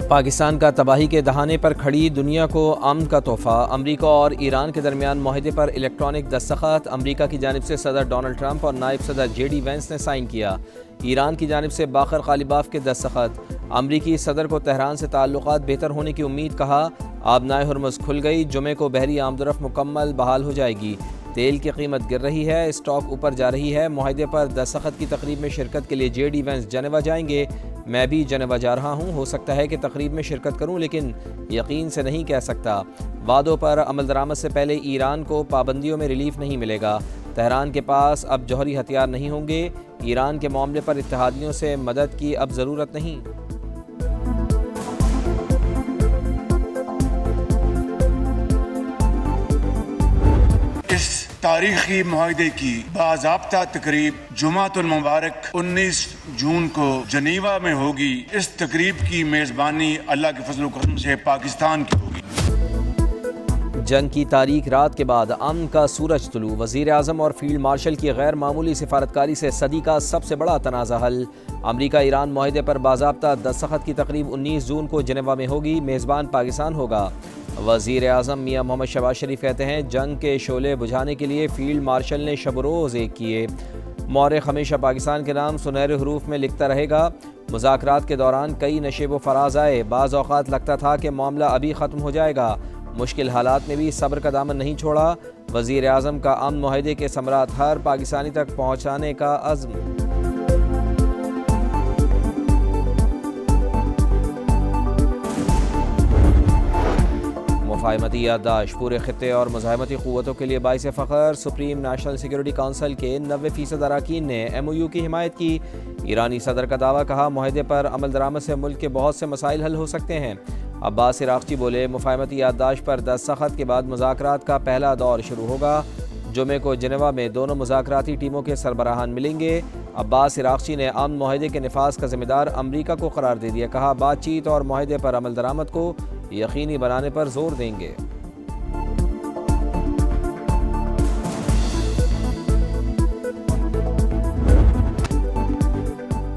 پاکستان کا تباہی کے دہانے پر کھڑی دنیا کو امن کا تحفہ، امریکہ اور ایران کے درمیان معاہدے پر الیکٹرانک دستخط، امریکہ کی جانب سے صدر ڈونلڈ ٹرمپ اور نائب صدر جے ڈی وینس نے سائن کیا۔ ایران کی جانب سے باقر غالباف کے دستخط، امریکی صدر کو تہران سے تعلقات بہتر ہونے کی امید، کہا آبنائے ہرمز کھل گئی، جمعے کو بحری آمد و رفت مکمل بحال ہو جائے گی۔ تیل کی قیمت گر رہی ہے، اسٹاک اوپر جا رہی ہے۔ معاہدے پر دستخط کی تقریب میں شرکت کے لیے جے ڈی وینس جنیوا جائیں گے۔ میں بھی جنیوا جا رہا ہوں، ہو سکتا ہے کہ تقریب میں شرکت کروں، لیکن یقین سے نہیں کہہ سکتا۔ وعدوں پر عمل درآمد سے پہلے ایران کو پابندیوں میں ریلیف نہیں ملے گا۔ تہران کے پاس اب جوہری ہتھیار نہیں ہوں گے۔ ایران کے معاملے پر اتحادیوں سے مدد کی اب ضرورت نہیں۔ اس تاریخی معاہدے کی باضابطہ تقریب جمعۃ المبارک 19 جون کو جنیوا میں ہوگی۔ اس تقریب کی میزبانی اللہ کے فضل و کرم سے پاکستان کی ہوگی۔ جنگ کی تاریک رات کے بعد امن کا سورج طلوع، وزیر اعظم اور فیلڈ مارشل کی غیر معمولی سفارتکاری سے صدی کا سب سے بڑا تنازع حل۔ امریکہ ایران معاہدے پر باضابطہ دستخط کی تقریب 19 جون کو جنیوا میں ہوگی، میزبان پاکستان ہوگا۔ وزیر اعظم میاں محمد شہباز شریف کہتے ہیں جنگ کے شعلے بجھانے کے لیے فیلڈ مارشل نے شب و روز ایک کیے۔ مورخ ہمیشہ پاکستان کے نام سنہرے حروف میں لکھتا رہے گا۔ مذاکرات کے دوران کئی نشیب و فراز آئے، بعض اوقات لگتا تھا کہ معاملہ ابھی ختم ہو جائے گا، مشکل حالات میں بھی صبر کا دامن نہیں چھوڑا۔ وزیر اعظم کا امن معاہدے کے ثمرات ہر پاکستانی تک پہنچانے کا عزم۔ مفاہمتی یادداشت پورے خطے اور مزاحمتی قوتوں کے لیے باعث فخر، سپریم نیشنل سیکورٹی کونسل کے 90% اراکین نے ایم او یو کی حمایت کی۔ ایرانی صدر کا دعویٰ، کہا معاہدے پر عمل درآمد سے ملک کے بہت سے مسائل حل ہو سکتے ہیں۔ عباس عراقچی بولے مفاہمتی یادداشت پر دستخط کے بعد مذاکرات کا پہلا دور شروع ہوگا۔ جمعے کو جنیوا میں دونوں مذاکراتی ٹیموں کے سربراہان ملیں گے۔ عباس عراقچی نے امن معاہدے کے نفاذ کا ذمہ دار امریکہ کو قرار دے دیا، کہا بات چیت اور معاہدے پر عمل درآمد کو یقینی بنانے پر زور دیں گے۔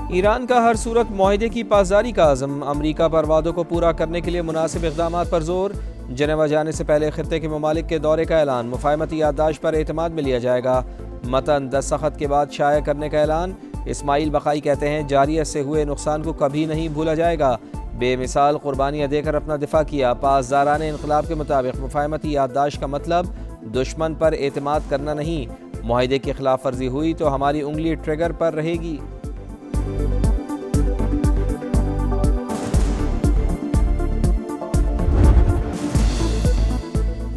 ایران کا ہر صورت معاہدے کی پاسداری کا عزم، امریکہ پر وعدوں کو پورا کرنے کے لیے مناسب اقدامات پر زور۔ جنیوا جانے سے پہلے خطے کے ممالک کے دورے کا اعلان، مفاہمتی یادداشت پر اعتماد میں لیا جائے گا۔ متن دستخط کے بعد شائع کرنے کا اعلان، اسماعیل بقائی کہتے ہیں جارحیت سے ہوئے نقصان کو کبھی نہیں بھولا جائے گا، بے مثال قربانیاں دے کر اپنا دفاع کیا۔ پاسداران انقلاب کے مطابق مفاہمتی یادداشت کا مطلب دشمن پر اعتماد کرنا نہیں، معاہدے کی خلاف ورزی ہوئی تو ہماری انگلی ٹریگر پر رہے گی۔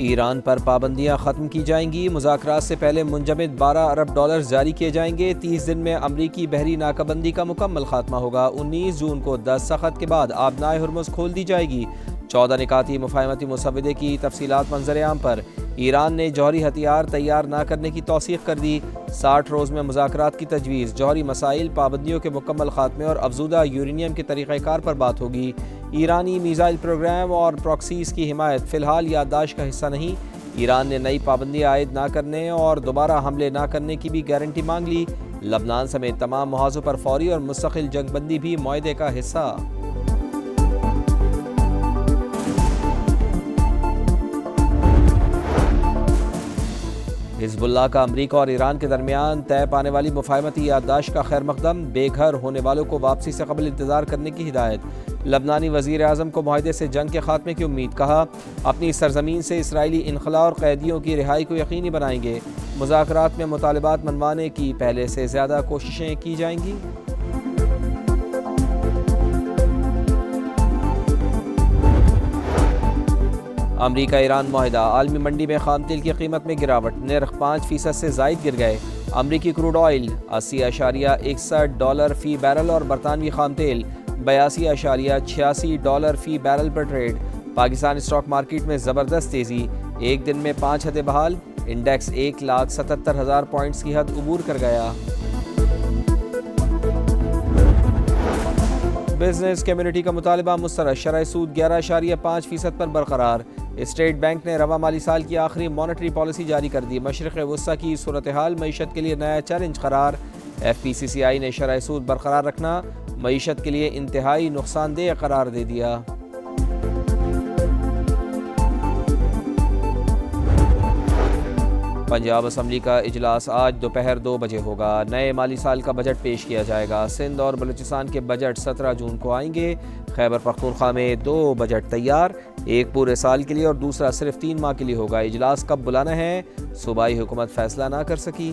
ایران پر پابندیاں ختم کی جائیں گی، مذاکرات سے پہلے منجمد 12 ارب ڈالر جاری کیے جائیں گے۔ 30 دن میں امریکی بحری ناکہ بندی کا مکمل خاتمہ ہوگا۔ 19 جون کو دستخط کے بعد آبنائے ہرمز کھول دی جائے گی۔ 14 نکاتی مفاہمتی مسودے کی تفصیلات منظر عام پر۔ ایران نے جوہری ہتھیار تیار نہ کرنے کی توثیق کر دی۔ 60 روز میں مذاکرات کی تجویز، جوہری مسائل، پابندیوں کے مکمل خاتمے اور افزودہ یورینیم کے طریقہ کار پر بات ہوگی۔ ایرانی میزائل پروگرام اور پراکسیز کی حمایت فی الحال یادداشت کا حصہ نہیں۔ ایران نے نئی پابندیاں عائد نہ کرنے اور دوبارہ حملے نہ کرنے کی بھی گارنٹی مانگ لی۔ لبنان سمیت تمام محاذوں پر فوری اور مستقل جنگ بندی بھی معاہدے کا حصہ۔ حزب اللہ کا امریکہ اور ایران کے درمیان طے پانے والی مفاہمتی یادداشت کا خیر مقدم، بے گھر ہونے والوں کو واپسی سے قبل انتظار کرنے کی ہدایت۔ لبنانی وزیر اعظم کو معاہدے سے جنگ کے خاتمے کی امید، کہا اپنی سرزمین سے اسرائیلی انخلاء اور قیدیوں کی رہائی کو یقینی بنائیں گے۔ مذاکرات میں مطالبات منوانے کی پہلے سے زیادہ کوششیں کی جائیں گی۔ امریکہ ایران معاہدہ، عالمی منڈی میں خام تیل کی قیمت میں گراوٹ، نرخ 5% سے زائد گر گئے۔ امریکی کروڈ آئل 80.61 ڈالر فی بیرل اور برطانوی خام تیل 82.86 ڈالر فی بیرل پر ٹریڈ۔ پاکستان اسٹاک مارکیٹ میں زبردست تیزی، ایک دن میں 5 حدیں بحال، انڈیکس 1,77,000 پوائنٹس کی حد عبور کر گیا۔ بزنس کمیونٹی کا مطالبہ مسترد، شرح سود 11.5% پر برقرار۔ اسٹیٹ بینک نے رواں مالی سال کی آخری مانیٹری پالیسی جاری کر دی، مشرق وسطی کی صورتحال معیشت کے لیے نیا چیلنج قرار۔ ایف پی سی سی آئی نے شرح سود برقرار رکھنا معیشت کے لیے انتہائی نقصان دہ قرار دے دیا۔ پنجاب اسمبلی کا اجلاس آج دوپہر 2 بجے ہوگا۔ نئے مالی سال کا بجٹ پیش کیا جائے گا۔ سندھ اور بلوچستان کے بجٹ 17 جون کو آئیں گے۔ خیبر پختونخوا میں 2 بجٹ تیار، ایک پورے سال کے لیے اور دوسرا صرف 3 ماہ کے لیے ہوگا۔ اجلاس کب بلانا ہے، صوبائی حکومت فیصلہ نہ کر سکی۔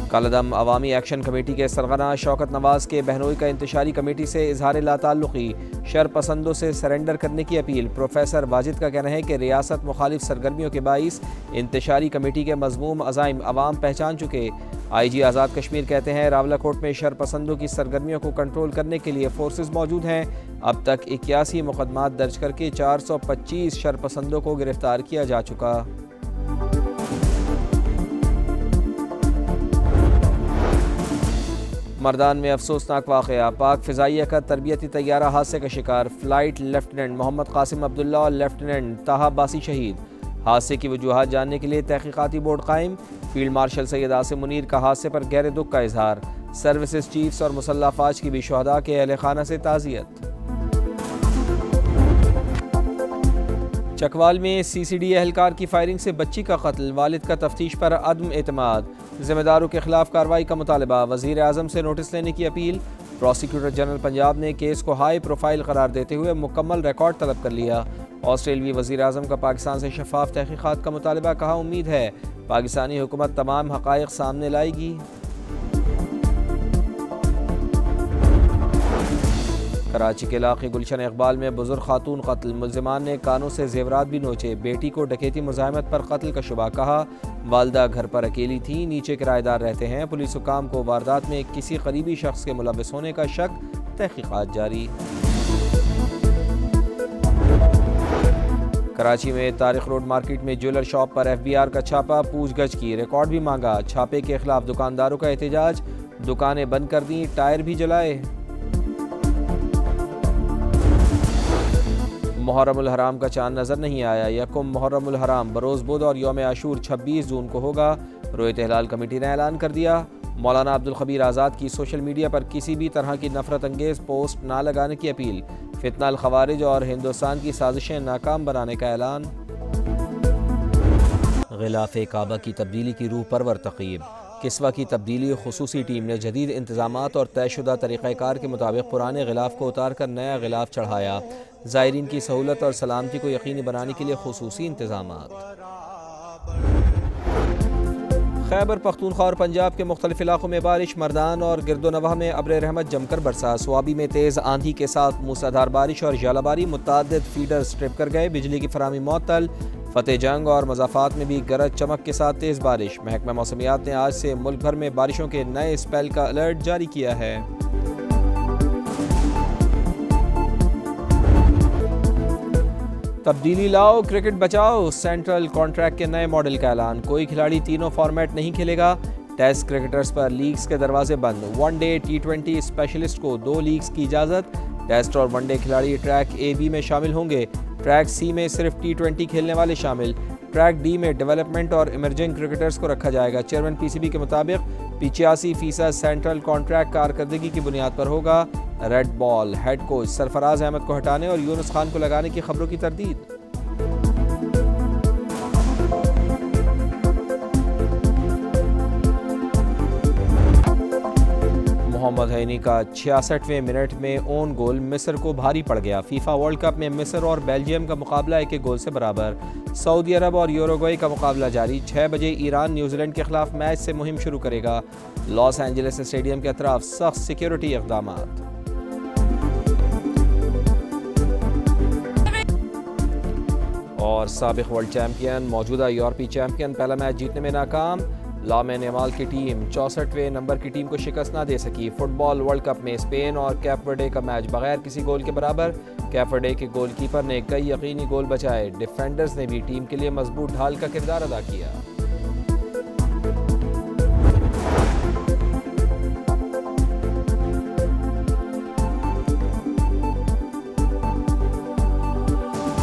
کالعدم عوامی ایکشن کمیٹی کے سرغنہ شوکت نواز کے بہنوئی کا انتشاری کمیٹی سے اظہار لا تعلقی، شر پسندوں سے سرنڈر کرنے کی اپیل۔ پروفیسر واجد کا کہنا ہے کہ ریاست مخالف سرگرمیوں کے باعث انتشاری کمیٹی کے مذموم عزائم عوام پہچان چکے۔ آئی جی آزاد کشمیر کہتے ہیں راولاکوٹ میں شر پسندوں کی سرگرمیوں کو کنٹرول کرنے کے لیے فورسز موجود ہیں۔ اب تک 81 مقدمات درج کر کے 425 شر پسندوں کو گرفتار کیا جا چکا۔ مردان میں افسوسناک واقعہ، پاک فضائیہ کا تربیتی طیارہ حادثے کا شکار، فلائٹ لیفٹیننٹ محمد قاسم عبداللہ اور لیفٹیننٹ طاہا عباسی شہید۔ حادثے کی وجوہات جاننے کے لیے تحقیقاتی بورڈ قائم۔ فیلڈ مارشل سید عاصم منیر کا حادثے پر گہرے دکھ کا اظہار۔ سروسز چیفز اور مسلح افواج کی بھی شہداء کے اہل خانہ سے تعزیت۔ چکوال میں سی سی ڈی اہلکار کی فائرنگ سے بچی کا قتل، والد کا تفتیش پر عدم اعتماد، ذمہ داروں کے خلاف کارروائی کا مطالبہ، وزیر اعظم سے نوٹس لینے کی اپیل۔ پروسیکیوٹر جنرل پنجاب نے کیس کو ہائی پروفائل قرار دیتے ہوئے مکمل ریکارڈ طلب کر لیا۔ آسٹریلوی وزیر اعظم کا پاکستان سے شفاف تحقیقات کا مطالبہ، کہا امید ہے پاکستانی حکومت تمام حقائق سامنے لائے گی۔ کراچی کے علاقے گلشن اقبال میں بزرگ خاتون قتل، ملزمان نے کانوں سے زیورات بھی نوچے، بیٹی کو ڈکیتی مزاحمت پر قتل کا شبہ، کہا والدہ گھر پر اکیلی تھی، نیچے کرایہ دار رہتے ہیں۔ پولیس حکام کو واردات میں کسی قریبی شخص کے ملوث ہونے کا شک، تحقیقات جاری۔ کراچی میں طارق روڈ مارکیٹ میں جیولر شاپ پر ایف بی آر کا چھاپہ، پوچھ گچھ کی، ریکارڈ بھی مانگا۔ چھاپے کے خلاف دکانداروں کا احتجاج، دکانیں بند کر دیں، ٹائر بھی جلائے۔ محرم الحرام کا چاند نظر نہیں آیا، یکم محرم الحرام بروز بدھ اور یوم عاشور 26 جون کو ہوگا، رویت ہلال کمیٹی نے اعلان کر دیا۔ مولانا عبدالخبیر آزاد کی سوشل میڈیا پر کسی بھی طرح کی نفرت انگیز پوسٹ نہ لگانے کی اپیل، فتنہ الخوارج اور ہندوستان کی سازشیں ناکام بنانے کا اعلان۔ غلاف کعبہ کی تبدیلی کی روح پرور تقریب، کسوہ کی تبدیلی، خصوصی ٹیم نے جدید انتظامات اور طے شدہ طریقہ کار کے مطابق پرانے غلاف کو اتار کر نیا غلاف چڑھایا۔ زائرین کی سہولت اور سلامتی کو یقینی بنانے کے لیے خصوصی انتظامات۔ خیبر پختونخوا اور پنجاب کے مختلف علاقوں میں بارش، مردان اور گرد و نواح میں ابر رحمت جم کر برسا، سوابی میں تیز آندھی کے ساتھ موسلادھار بارش اور ژالہ باری، متعدد فیڈر سٹرپ کر گئے، بجلی کی فراہمی معطل۔ فتح جنگ اور مضافات میں بھی گرج چمک کے ساتھ تیز بارش۔ محکمہ موسمیات نے آج سے ملک بھر میں بارشوں کے نئے اسپیل کا الرٹ جاری کیا ہے۔ تبدیلی لاؤ، کرکٹ بچاؤ، سینٹرل کانٹریکٹ کے نئے ماڈل کا اعلان، کوئی کھلاڑی تینوں فارمیٹ نہیں کھیلے گا، ٹیسٹ کرکٹرز پر لیگز کے دروازے بند، ون ڈے T20 اسپیشلسٹ کو 2 لیگز کی اجازت، ٹیسٹ اور ون ڈے کھلاڑی ٹریک اے بی میں شامل ہوں گے، ٹریک سی میں صرف T20 کھیلنے والے شامل، ٹریک ڈی میں ڈیولپمنٹ اور ایمرجنگ کرکٹرز کو رکھا جائے گا۔ چیئرمین پی سی بی کے مطابق 85% سینٹرل کانٹریکٹ کارکردگی کی بنیاد پر ہوگا۔ ریڈ بال ہیڈ کوچ سرفراز احمد کو ہٹانے اور یونس خان کو لگانے کی خبروں کی تردید۔ محمد ہینی کا 66ویں منٹ میں اون گول مصر کو بھاری پڑ گیا۔ فیفا ورلڈ کپ میں مصر اور بیلجیم کا مقابلہ 1 گول سے برابر۔ سعودی عرب اور یوروگوئے کا مقابلہ جاری، 6 بجے ایران نیوزی لینڈ کے خلاف میچ سے مہم شروع کرے گا۔ لاس اینجلس اسٹیڈیم کے اطراف سخت سیکیورٹی اقدامات۔ اور سابق ورلڈ چیمپئن موجودہ یورپی چیمپئن پہلا میچ جیتنے میں ناکام، لامین یامال کی ٹیم 64ویں نمبر کی ٹیم کو شکست نہ دے سکی۔ فٹ بال ورلڈ کپ میں اسپین اور کیپ ورڈے کا میچ بغیر کسی گول کے برابر، کیپ ورڈے کے گول کیپر نے کئی یقینی گول بچائے، ڈیفینڈرز نے بھی ٹیم کے لیے مضبوط ڈھال کا کردار ادا کیا۔